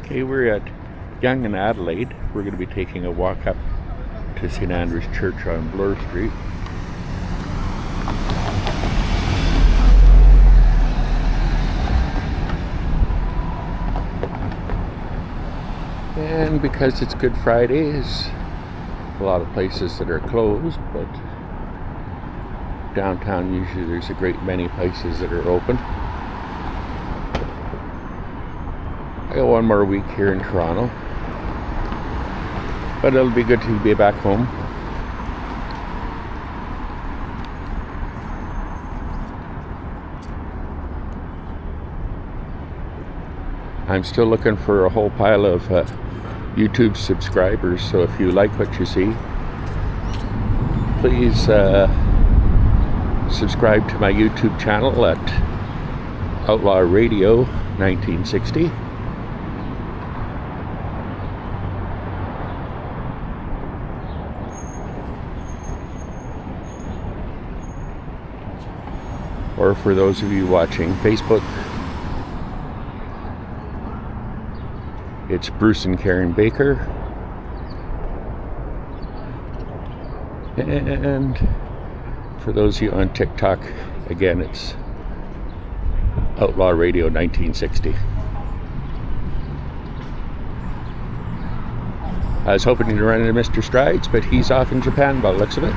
Okay, we're at Yonge in Adelaide. We're going to be taking a walk up to St. Andrew's Church on Bloor Street. And because it's Good Friday, there's a lot of places that are closed, but downtown usually there's a great many places that are open. I got one more week here in Toronto, but it'll be good to be back home. I'm still looking for a whole pile of YouTube subscribers, so if you like what you see, please subscribe to my YouTube channel at Outlaw Radio 1960. Or for those of you watching Facebook, it's Bruce and Karen Baker. And for those of you on TikTok, again, it's Outlaw Radio 1960. I was hoping to run into Mr. Strides, but he's off in Japan by the looks of it.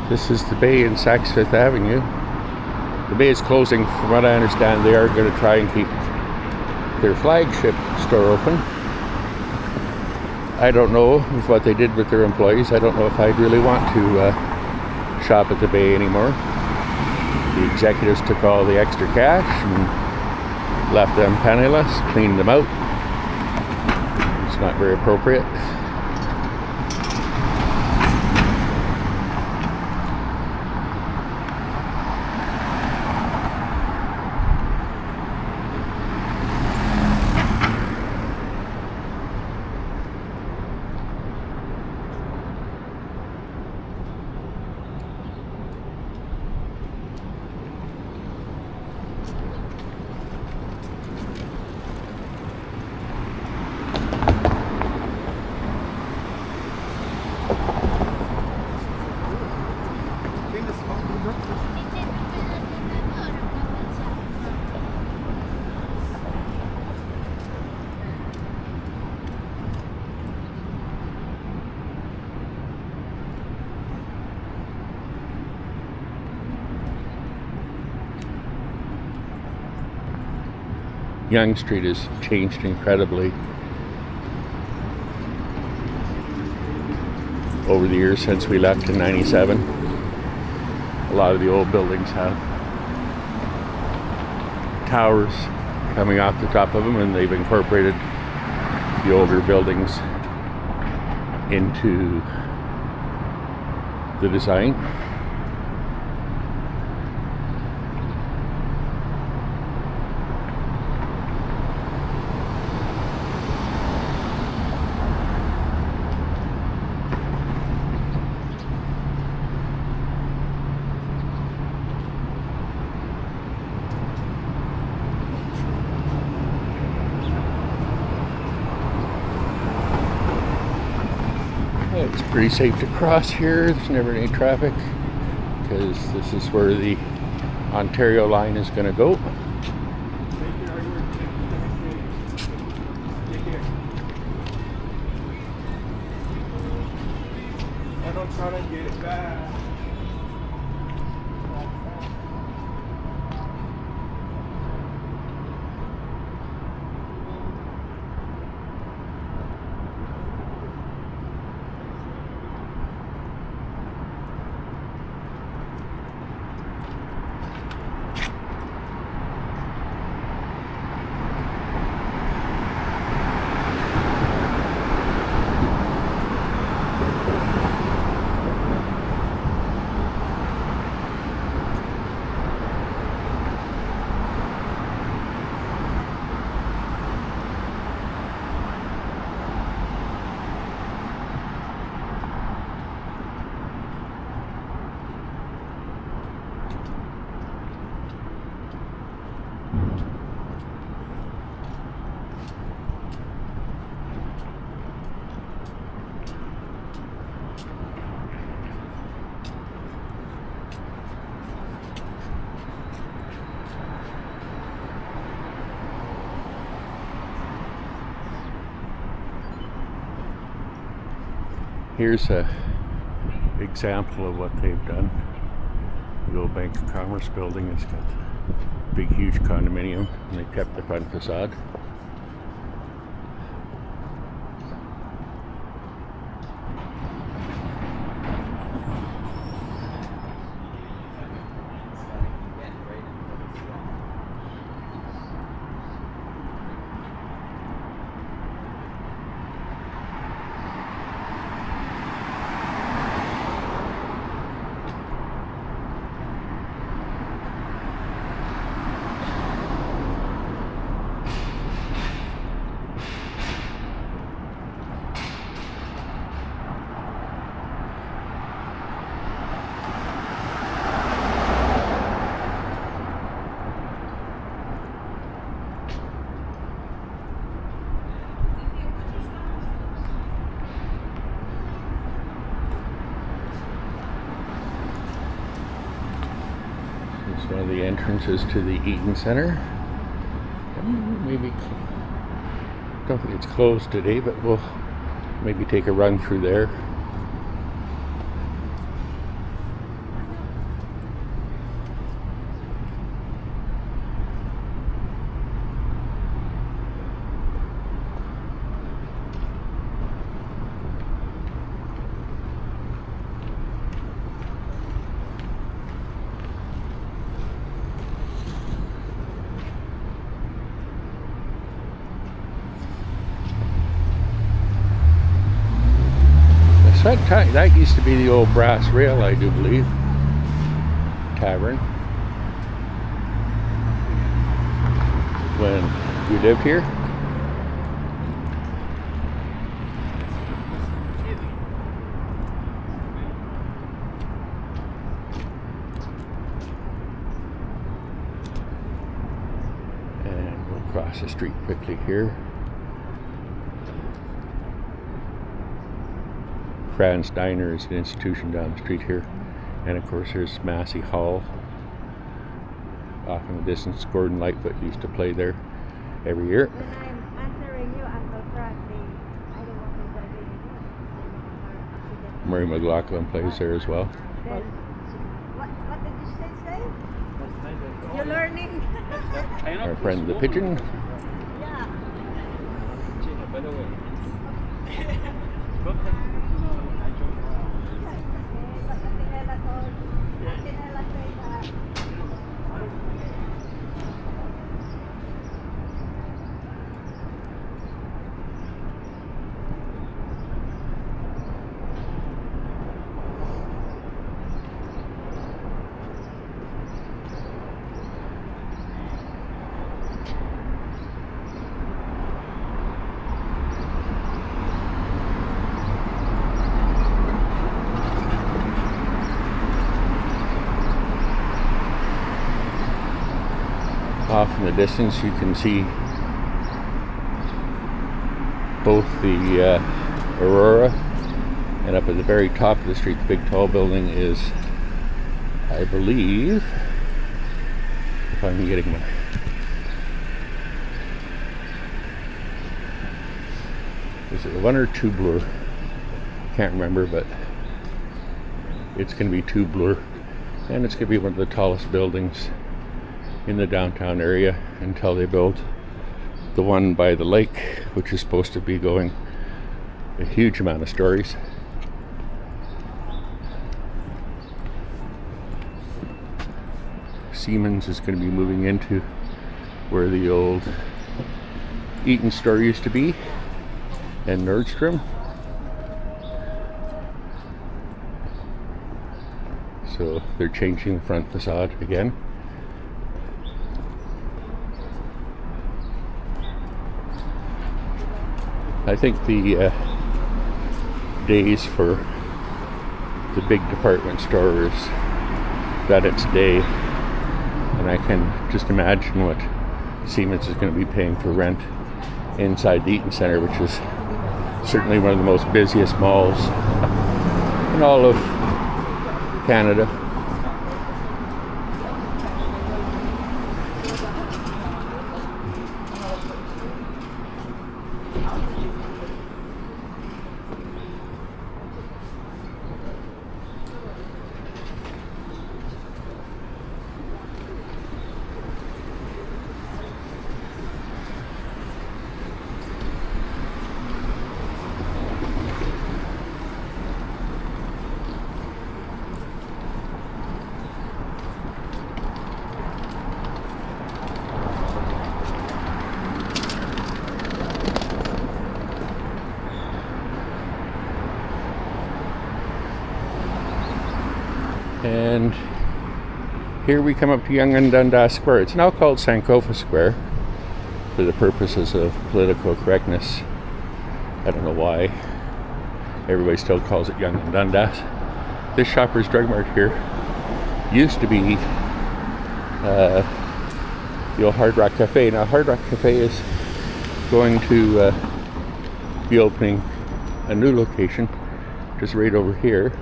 This is the Bay in Saks Fifth Avenue. The Bay is closing. From what I understand, they are going to try and keep their flagship store open. I don't know with what they did with their employees. I don't know if I'd really want to shop at the Bay anymore. The executives took all the extra cash and left them penniless, cleaned them out. It's not very appropriate. Yonge Street has changed incredibly over the years since we left in '97. A lot of the old buildings have towers coming off the top of them, and they've incorporated the older buildings into the design. It's pretty safe to cross here. There's never any traffic because this is where the Ontario line is going to go. I'm trying to get it back. Here's a example of what they've done. The old Bank of Commerce building. It's got a big, huge condominium, and they kept the front facade. It's one of the entrances to the Eaton Center. Maybe, don't think it's closed today, but we'll maybe take a run through there. That used to be the old Brass Rail, I do believe, tavern, when we lived here. And we'll cross the street quickly here. Fran's Diner is an institution down the street here, and of course there's Massey Hall off in the distance. Gordon Lightfoot used to play there every year. When I'm answering you, Uncle Frank, I don't want to Murray McLaughlin plays there as well. What did you say? You're learning? Our friend the pigeon. Yeah. Off in the distance you can see both the Aurora, and up at the very top of the street, the big tall building is, I believe, if I'm getting my, is it 1 or 2 Bloor? Can't remember, but it's going to be 2 Bloor, and it's going to be one of the tallest buildings in the downtown area until they build the one by the lake, which is supposed to be going a huge amount of stories. Siemens is going to be moving into where the old Eaton store used to be, and Nordstrom. So they're changing the front facade again. I think the days for the big department store is at its day, and I can just imagine what Siemens is going to be paying for rent inside the Eaton Center, which is certainly one of the most busiest malls in all of Canada. And here we come up to Yonge and Dundas Square. It's now called Sankofa Square for the purposes of political correctness. I don't know why everybody still calls it Yonge and Dundas. This Shoppers Drug Mart here used to be the old Hard Rock Cafe. Now Hard Rock Cafe is going to be opening a new location just right over here.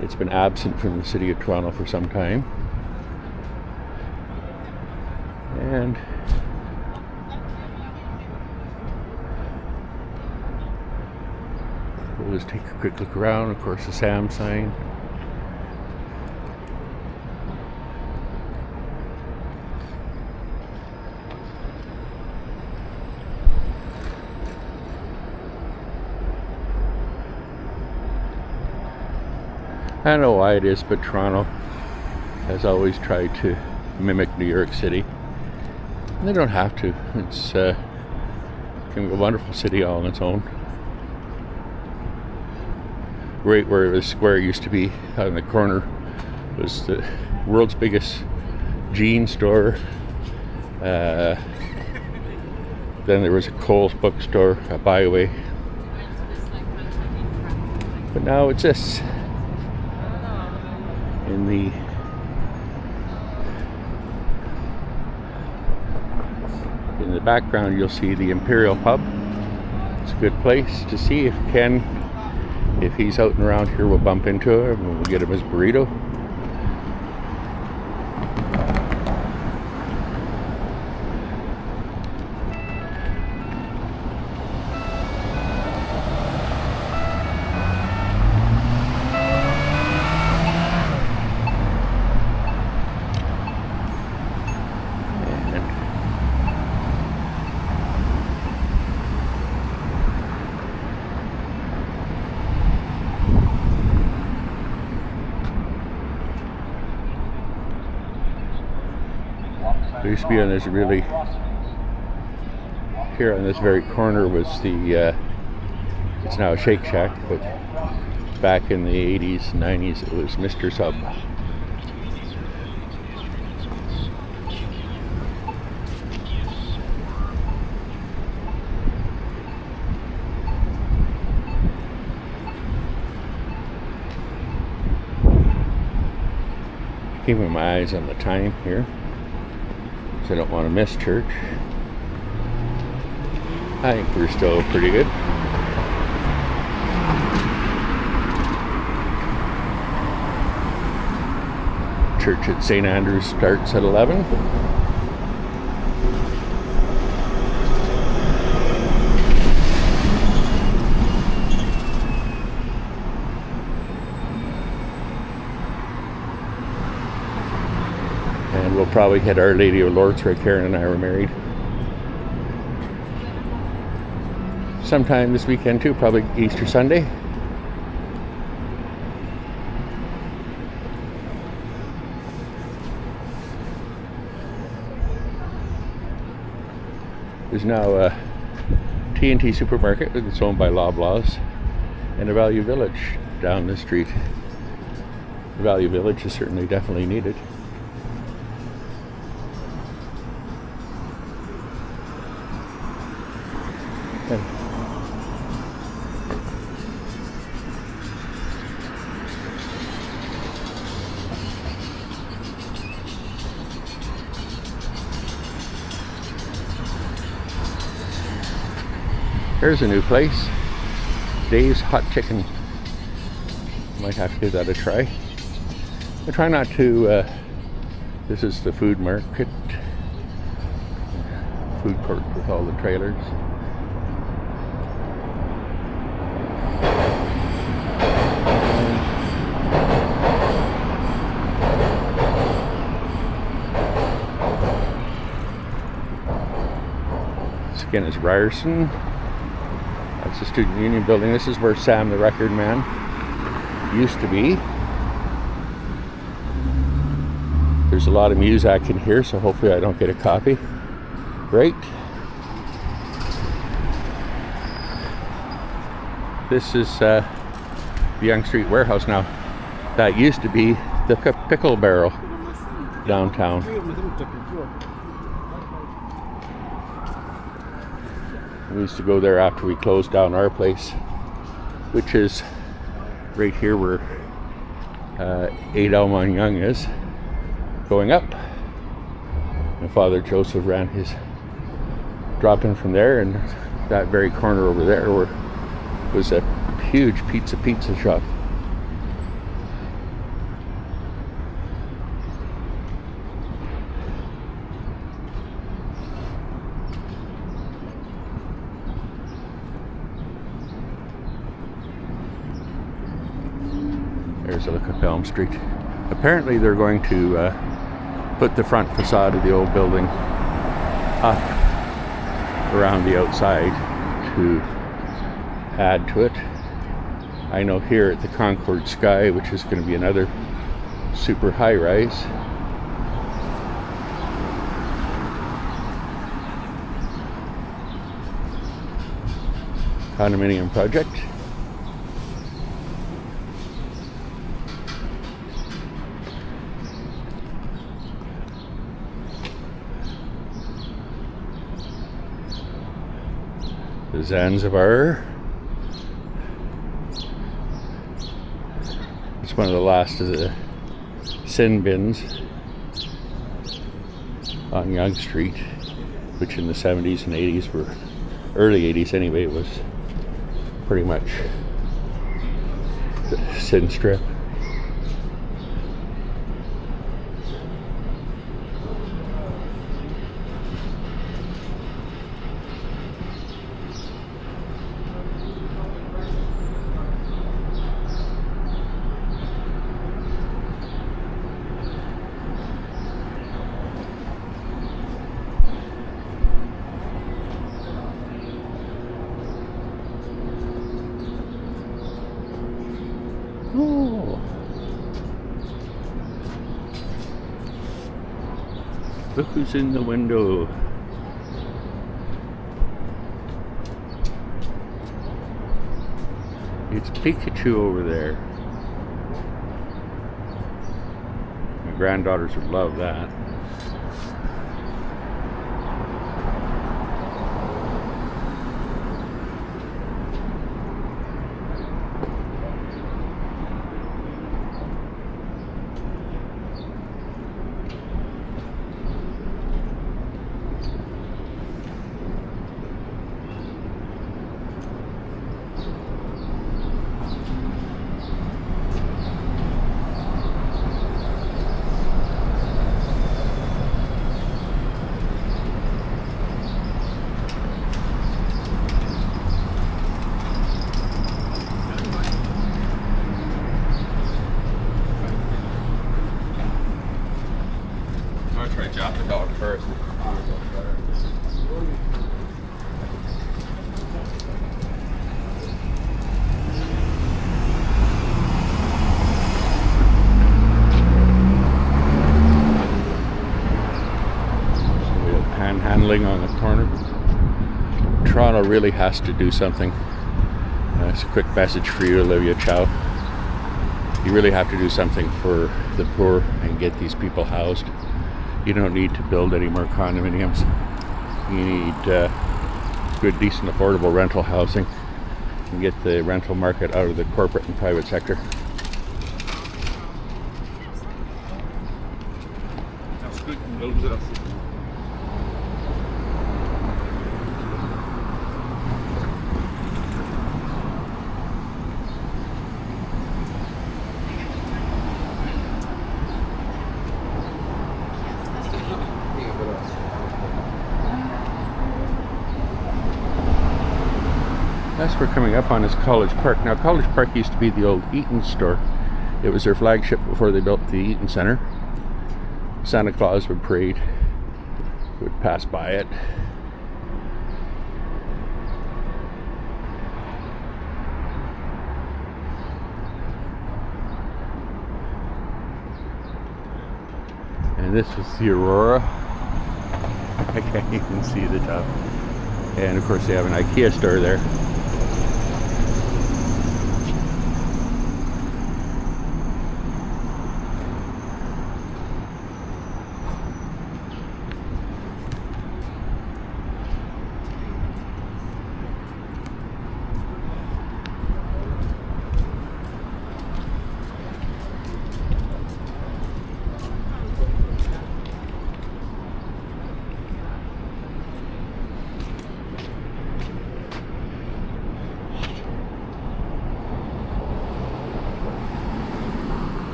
It's been absent from the city of Toronto for some time. And we'll just take a quick look around. Of course, the Sam sign. I don't know why it is, but Toronto has always tried to mimic New York City. And they don't have to. It's a wonderful city all on its own. Right where the square used to be, out in the corner, was the world's biggest jean store. Then there was a Kohl's bookstore, a Byway. But now it's this. In the background you'll see the Imperial Pub. It's a good place to see. If Ken, if he's out and around here, we'll bump into him and we'll get him his burrito. There used to be on this really, here on this very corner was the, it's now a Shake Shack, but back in the 80s, 90s it was Mr. Sub. Keeping my eyes on the time here. I don't want to miss church. I think we're still pretty good. Church at St. Andrew's starts at 11. And we'll probably hit Our Lady of Lourdes where Karen and I were married. Sometime this weekend too, probably Easter Sunday. There's now a T&T supermarket that's owned by Loblaws and a Value Village down the street. The Value Village is certainly definitely needed. Here's a new place, Dave's Hot Chicken. Might have to give that a try. I try not to, this is the food market, food court with all the trailers. This again is Ryerson. That's the Student Union building. This is where Sam the Record Man used to be. There's a lot of music in here, so hopefully I don't get a copy. Great. This is the Yonge Street Warehouse now. That used to be the pickle barrel downtown. We used to go there after we closed down our place, which is right here where 8 Elm on Yonge is, going up. And Father Joseph ran his drop-in from there, and that very corner over there was a huge pizza shop. There's a look at Elm Street. Apparently they're going to put the front facade of the old building up around the outside to add to it. I know here at the Concord Sky, which is going to be another super high rise, condominium project. The Zanzibar. It's one of the last of the sin bins on Yonge Street, which in the 70s and 80s were, early 80s anyway, was pretty much the sin strip. Oh. Look who's in the window. It's Pikachu over there. My granddaughters would love that. Drop the dog first. We have panhandling on the corner. Toronto really has to do something. It's a quick message for you, Olivia Chow. You really have to do something for the poor and get these people housed. You don't need to build any more condominiums. You need good, decent, affordable rental housing and get the rental market out of the corporate and private sector. That's good. That's we're coming up on is College Park. Now, College Park used to be the old Eaton store. It was their flagship before they built the Eaton Center. Santa Claus would parade, would pass by it. And this was the Aurora. I can't even see the top. And of course they have an IKEA store there.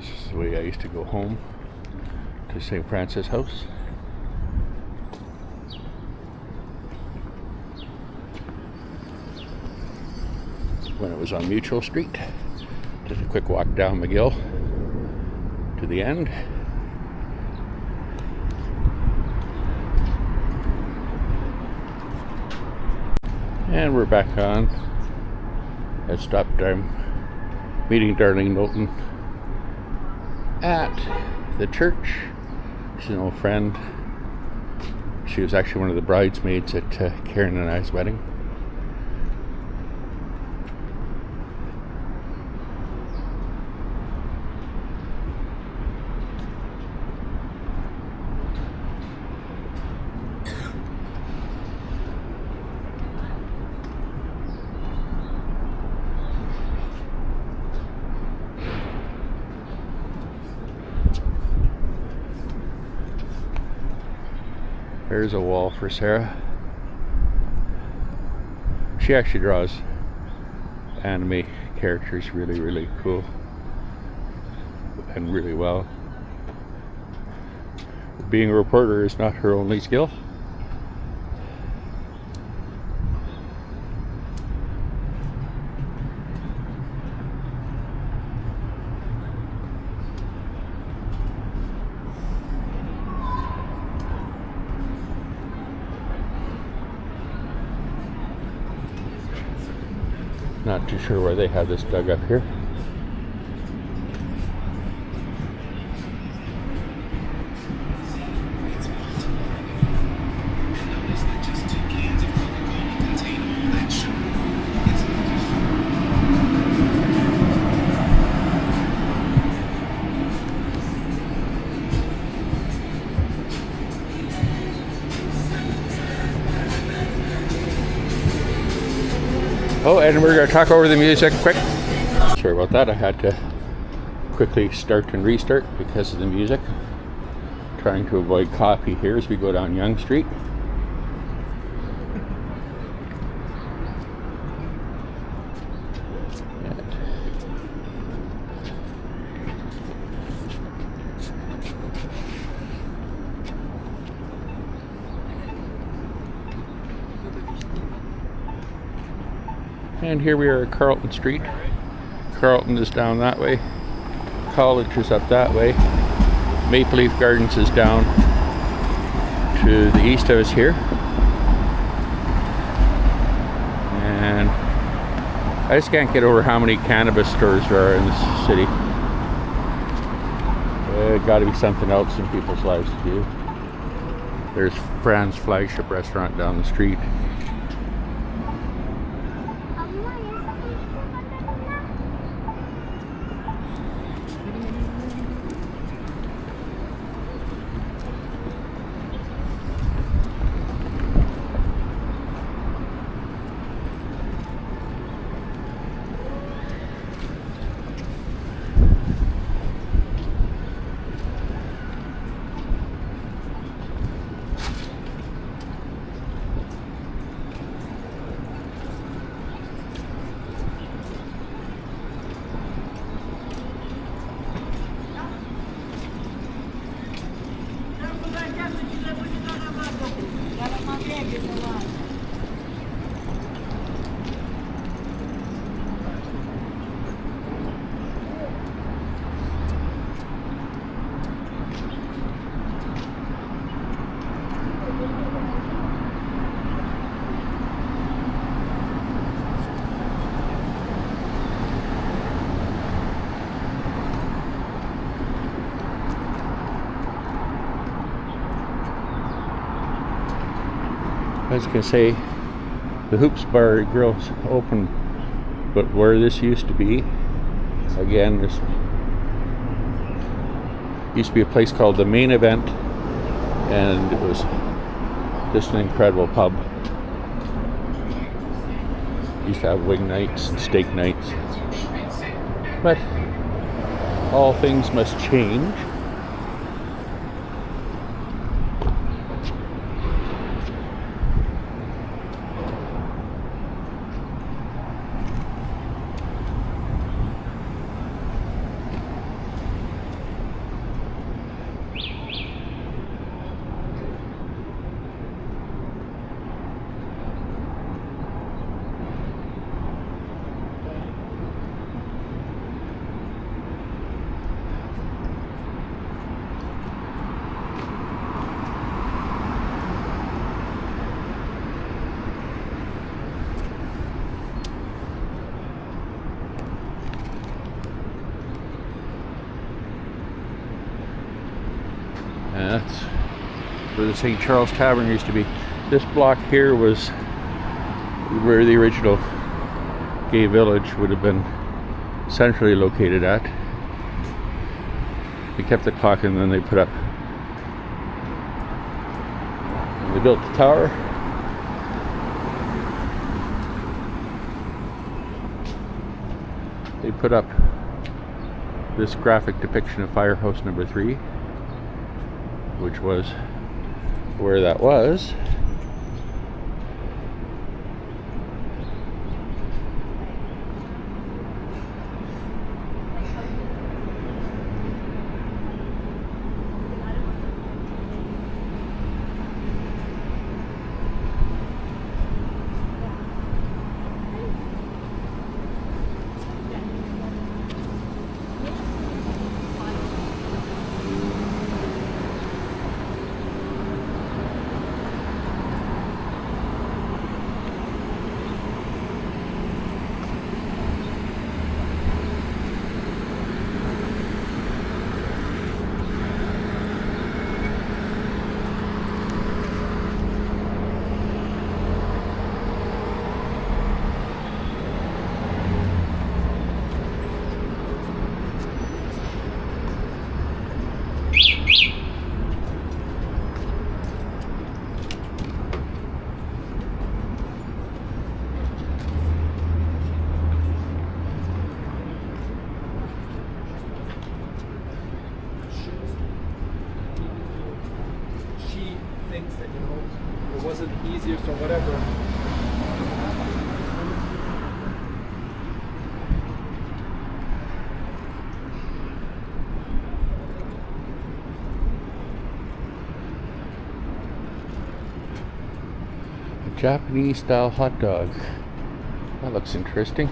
This is the way I used to go home to St. Francis House. When it was on Mutual Street. Just a quick walk down McGill to the end. And we're back on. I stopped meeting Darlene Knowlton at the church. She's an old friend. She was actually one of the bridesmaids at Karen and I's wedding. There's a wall for Sarah. She actually draws anime characters really cool and really well. Being a reporter is not her only skill. Not too sure why they have this dug up here. Oh, and we're going to talk over the music quick. Sorry about that. I had to quickly start and restart because of the music. Trying to avoid copy here as we go down Yonge Street. And here we are at Carlton Street. Carlton is down that way. College is up that way. Maple Leaf Gardens is down to the east of us here. And I just can't get over how many cannabis stores there are in this city. Got to be something else in people's lives to do. There's Fran's flagship restaurant down the street. I was going to say, the Hoops Bar Grill's open, but where this used to be, again, there's used to be a place called the Main Event, and it was just an incredible pub. Used to have wing nights and steak nights, but all things must change. And that's where the St. Charles Tavern used to be. This block here was where the original gay village would have been centrally located at. They kept the clock and then they put up. They built the tower. They put up this graphic depiction of Firehouse Number 3, which was where that was. Things that, it wasn't the easiest or whatever. A Japanese style hot dog. That looks interesting.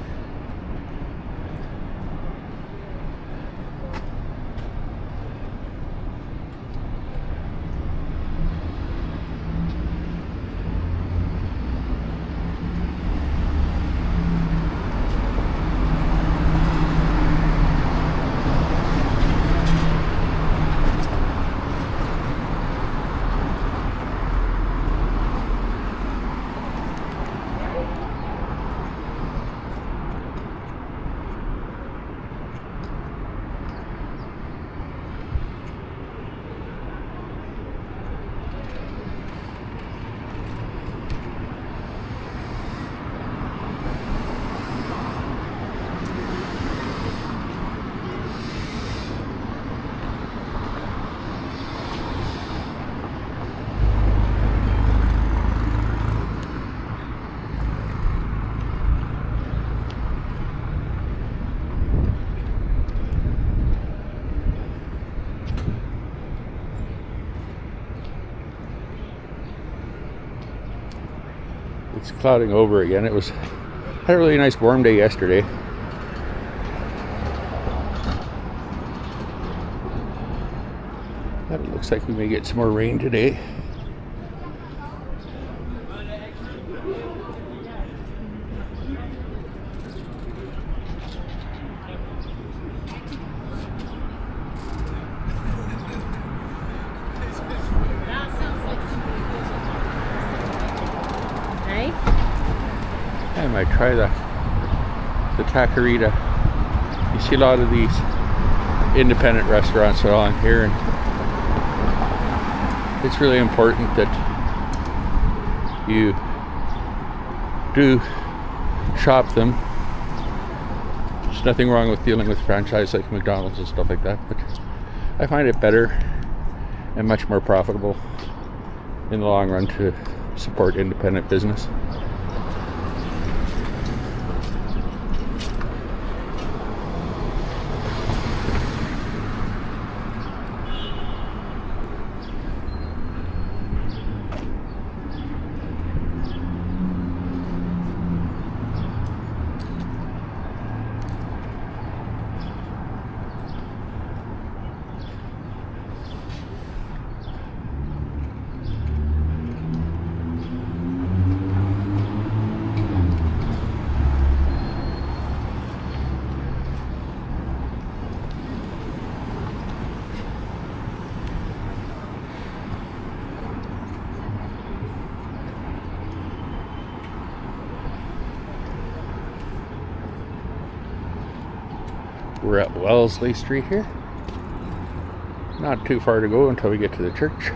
It's clouding over again. Had a really nice warm day yesterday. But it looks like we may get some more rain today. I might try the taqueria. You see a lot of these independent restaurants around here, and it's really important that you do shop them. There's nothing wrong with dealing with franchise like McDonald's and stuff like that, but I find it better and much more profitable in the long run to support independent business. We're at Wellesley Street here. Not too far to go until we get to the church.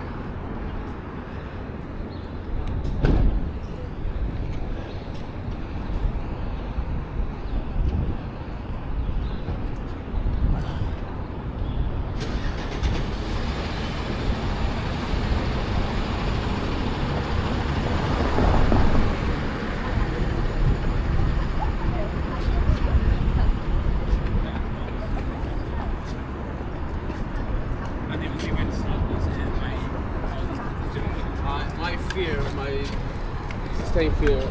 My fear, my sustained fear is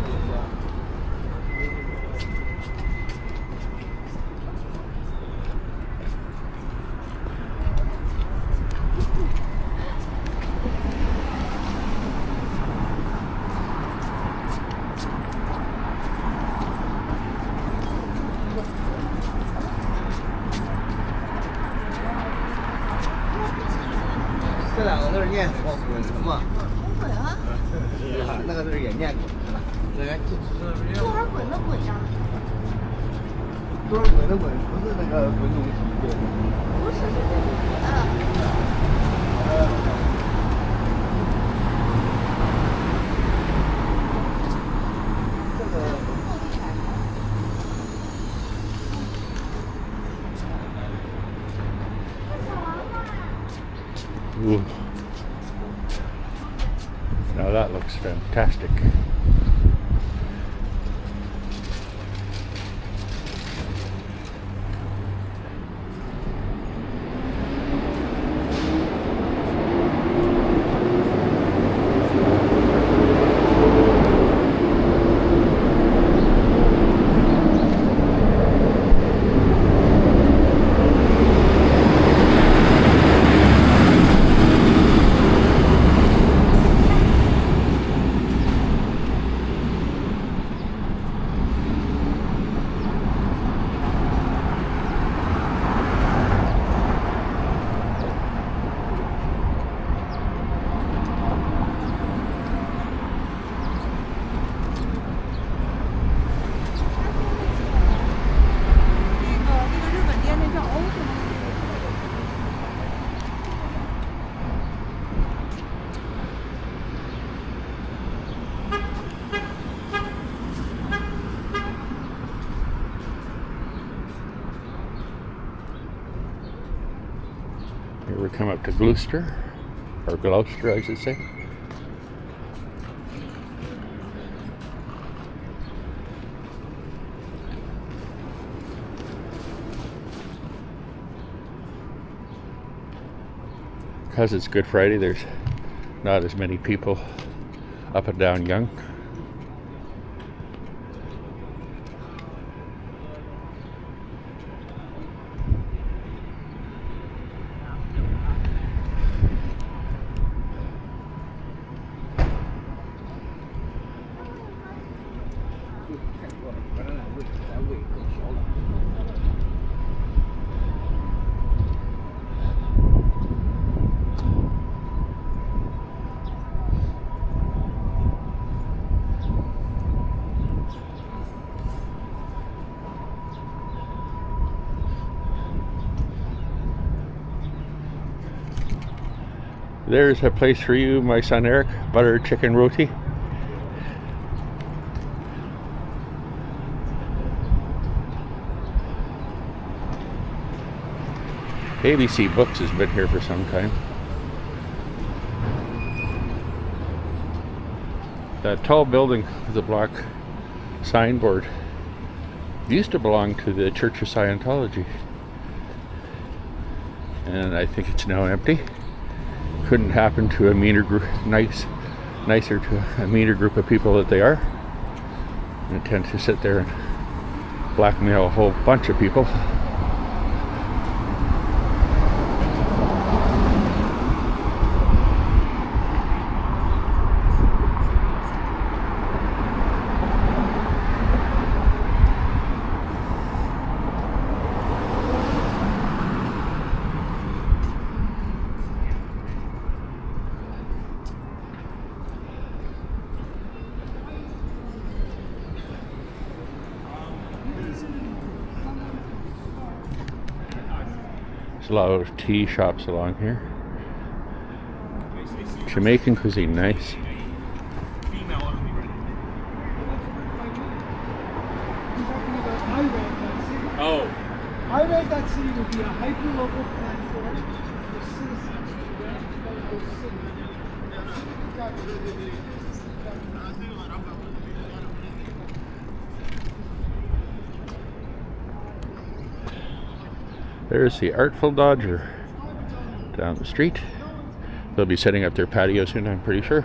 这两个字念什么？滚什么？滚啊！那个字也念滚是吧？多少滚的滚呀？多少滚的滚，不是那个滚东西。不是，这个Ooh. Now that looks fantastic. Here we come up to Gloucester, or Gloucester, I should say. Because it's Good Friday, there's not as many people up and down Yonge. There's a place for you, my son Eric, butter chicken roti. ABC Books has been here for some time. That tall building with the black signboard used to belong to the Church of Scientology, and I think it's now empty. Couldn't happen to a meaner group, nicer to a meaner group of people that they are, and tend to sit there and blackmail a whole bunch of people. There's a lot of tea shops along here. Jamaican cuisine, nice. Oh. I read that city would be a hyper-local platform for citizens to rent those cities. There's the Artful Dodger down the street. They'll be setting up their patio soon, I'm pretty sure.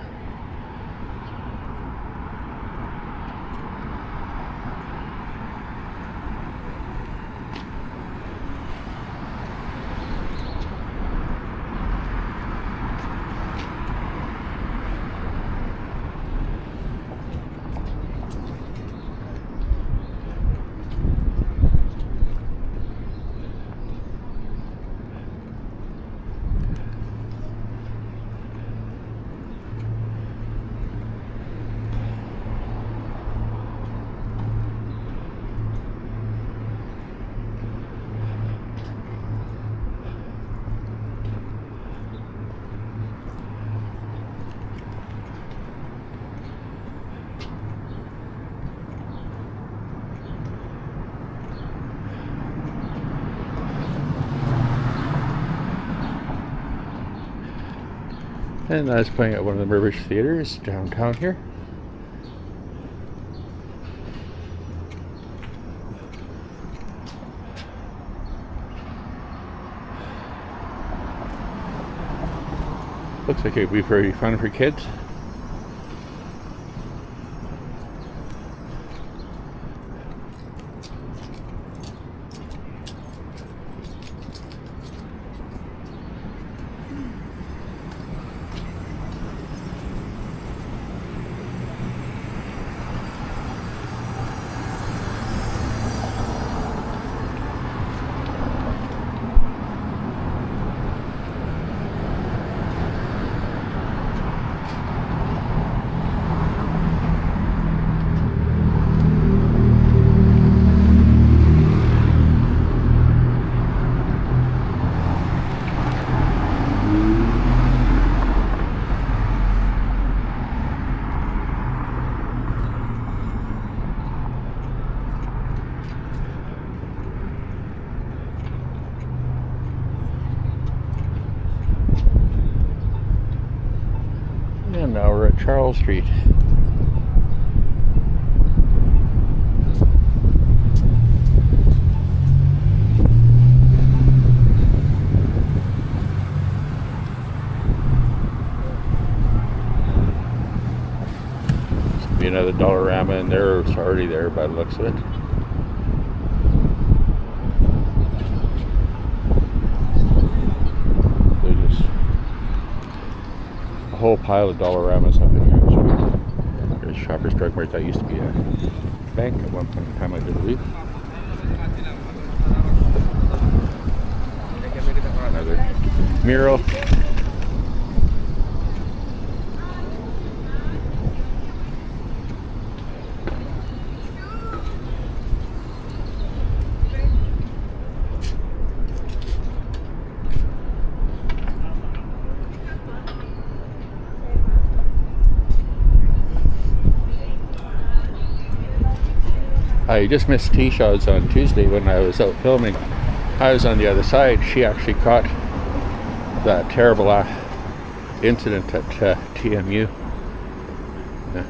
And I was playing at one of the Mirvish theaters downtown here. Looks like it'd be very fun for kids. And now we're at Charles Street. There's be another Dollarama in there. It's already there by the looks of it. A whole pile of Dollaramas up in here. There's Shoppers Drug Mart. That used to be a bank at one point in time, I believe. Another mural. I just missed T-Shaw's on Tuesday when I was out filming. I was on the other side. She actually caught that terrible incident at TMU. Yeah.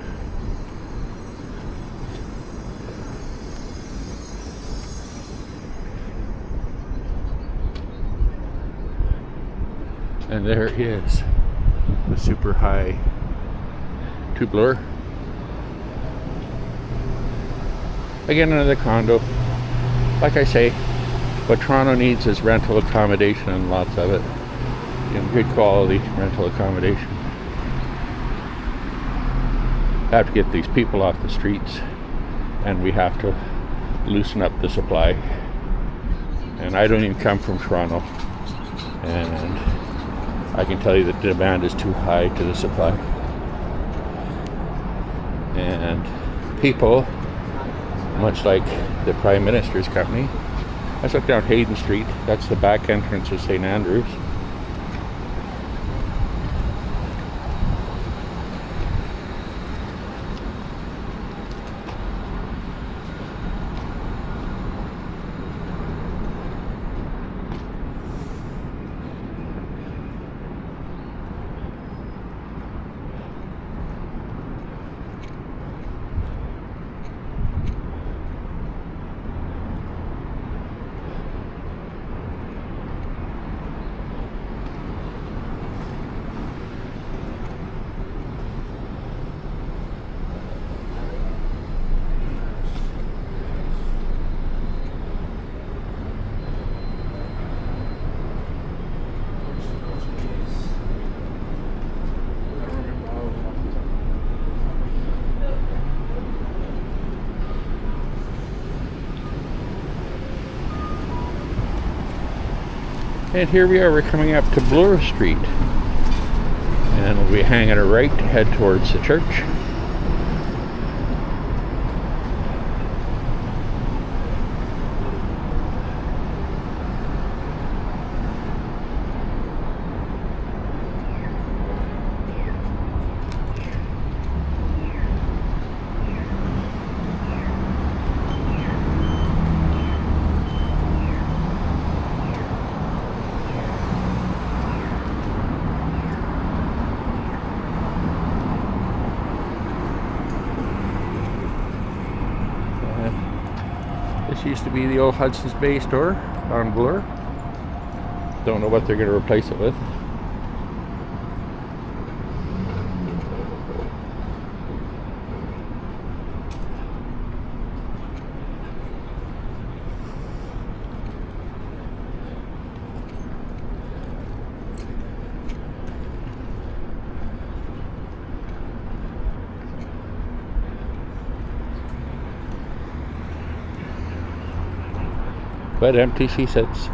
And there is the super high tube blower. Again, another condo. Like I say, what Toronto needs is rental accommodation, and lots of it. You know, good quality rental accommodation. Have to get these people off the streets, and we have to loosen up the supply. And I don't even come from Toronto, and I can tell you that the demand is too high to the supply. And people, much like the Prime Minister's company, Let's look down Hayden Street. That's the back entrance of St. Andrews. And here we are, we're coming up to Bloor Street. And we'll be hanging a right to head towards the church. This used to be the old Hudson's Bay store on Bloor. Don't know what they're going to replace it with. But empty she sits.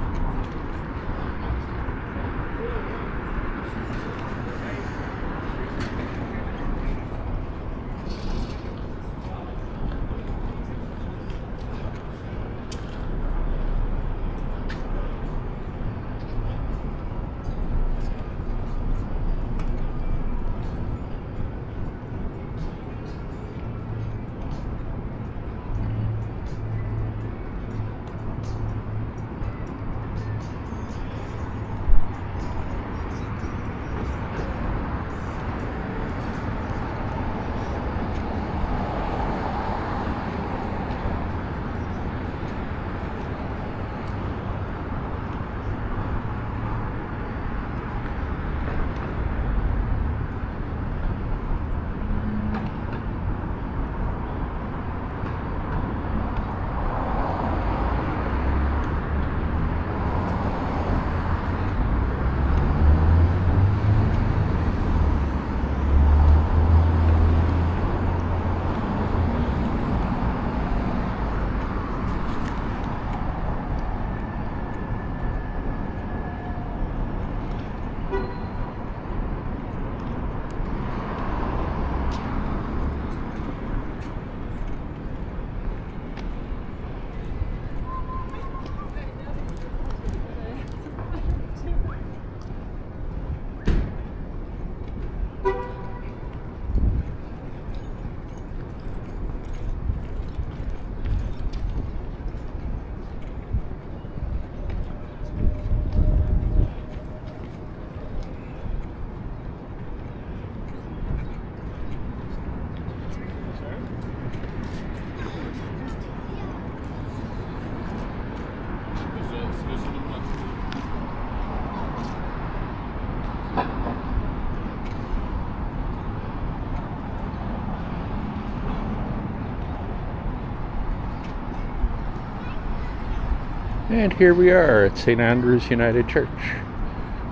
And here we are at St. Andrews United Church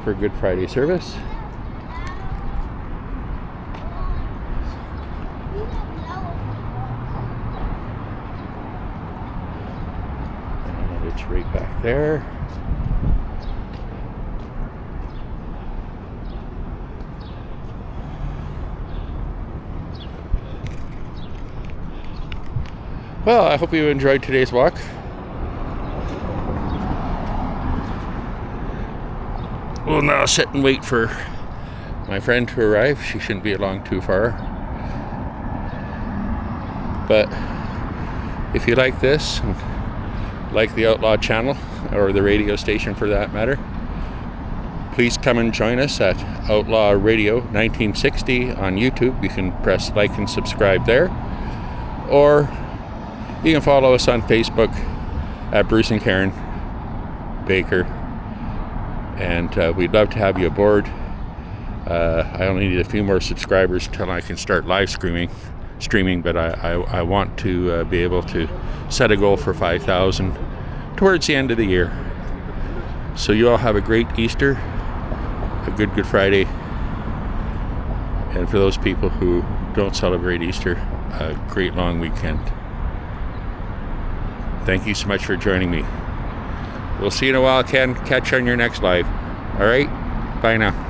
for Good Friday service. And it's right back there. Well, I hope you enjoyed today's walk. we'll now sit and wait for my friend to arrive. She shouldn't be along too far. But if you like this, and like the Outlaw channel, or the radio station for that matter, please come and join us at Outlaw Radio 1960 on YouTube. You can press like and subscribe there. Or you can follow us on Facebook at Bruce and Karen Baker. And we'd love to have you aboard. I only need a few more subscribers until I can start live streaming, but I want to be able to set a goal for 5,000 towards the end of the year. So you all have a great Easter, a Good Friday, and for those people who don't celebrate Easter, a great long weekend. Thank you so much for joining me. We'll see you in a while, Ken. Catch you on your next live. All right? Bye now.